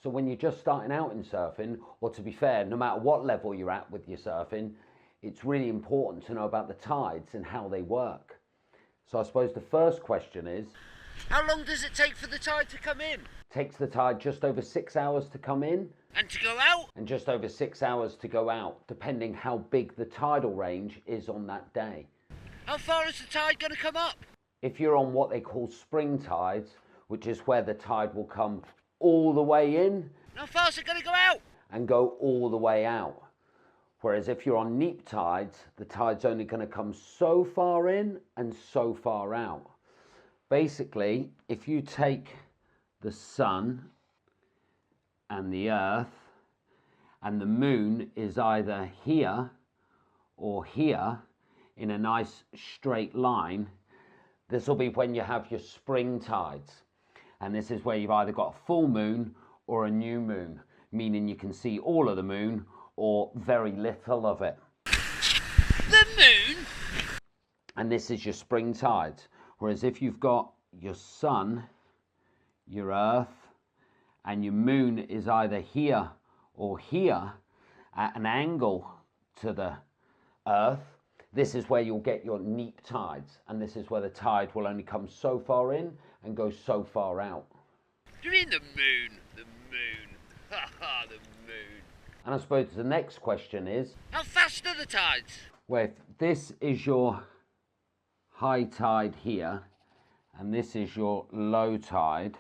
So when you're just starting out in surfing, or to be fair, no matter what level you're at with your surfing, it's really important to know about the tides and how they work. So I suppose the first question is, how long does it take for the tide to come in? Takes the tide just over 6 hours to come in. And to go out? And just over 6 hours to go out, depending how big the tidal range is on that day. How far is the tide going to come up? If you're on what they call spring tides, which is where the tide will come all the way in. How far is it going to go out? And go all the way out. Whereas if you're on neap tides, the tide's only going to come so far in and so far out. Basically, if you take the sun and the earth, and the moon is either here or here in a nice straight line, this will be when you have your spring tides. And this is where you've either got a full moon or a new moon, meaning you can see all of the moon or very little of it. The moon? And this is your spring tides. Whereas if you've got your sun, your earth, and your moon is either here or here at an angle to the earth, this is where you'll get your neap tides. And this is where the tide will only come so far in and go so far out. Do you mean the moon? The moon. Ha ha, the moon. And I suppose the next question is, how fast are the tides? Well, if this is your high tide here, and this is your low tide,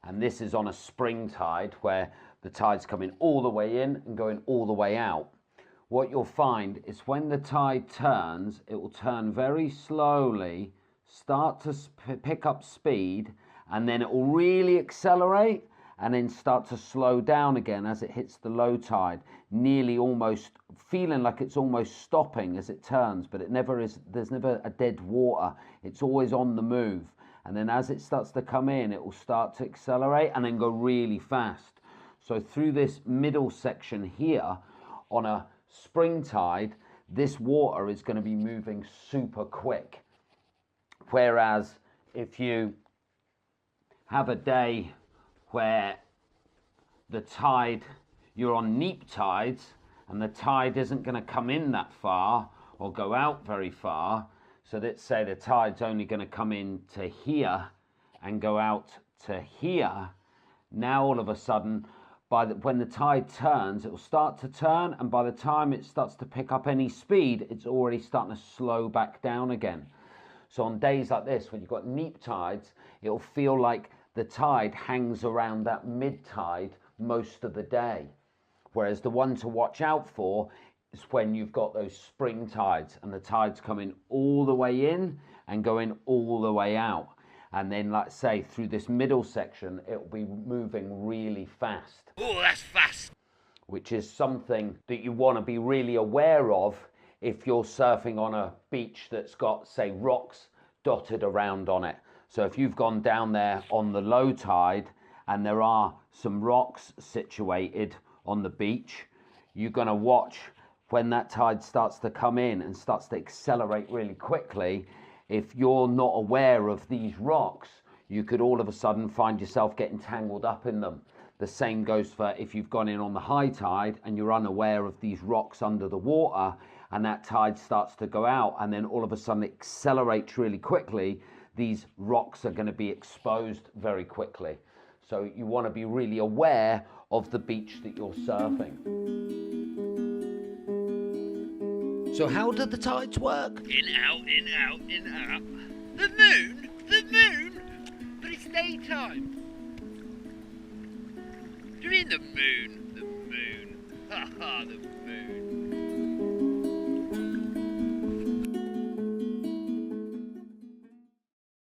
and this is on a spring tide where the tide's coming all the way in and going all the way out, what you'll find is when the tide turns, it will turn very slowly, start to pick up speed, and then it will really accelerate and then start to slow down again as it hits the low tide, nearly almost feeling like it's almost stopping as it turns, but it never is. There's never a dead water. It's always on the move. And then as it starts to come in, it will start to accelerate and then go really fast. So through this middle section here, on a spring tide, this water is going to be moving super quick. Whereas if you have a day where the tide, you're on neap tides, and the tide isn't going to come in that far or go out very far, so let's say the tide's only going to come in to here and go out to here, now all of a sudden, when the tide turns, it will start to turn, and by the time it starts to pick up any speed, it's already starting to slow back down again. So on days like this, when you've got neap tides, it'll feel like the tide hangs around that mid-tide most of the day. Whereas the one to watch out for is when you've got those spring tides and the tide's coming all the way in and going all the way out. And then, like say, through this middle section, it'll be moving really fast. Oh, that's fast. Which is something that you want to be really aware of if you're surfing on a beach that's got, say, rocks dotted around on it. So if you've gone down there on the low tide and there are some rocks situated on the beach, you're going to watch when that tide starts to come in and starts to accelerate really quickly. If you're not aware of these rocks, you could all of a sudden find yourself getting tangled up in them. The same goes for if you've gone in on the high tide and you're unaware of these rocks under the water, and that tide starts to go out and then all of a sudden it accelerates really quickly, these rocks are going to be exposed very quickly. So you want to be really aware of the beach that you're surfing. So how do the tides work? In, out, in, out, in, out. The moon? The moon? But it's daytime. Do you mean the moon? The moon. Ha ha, the moon.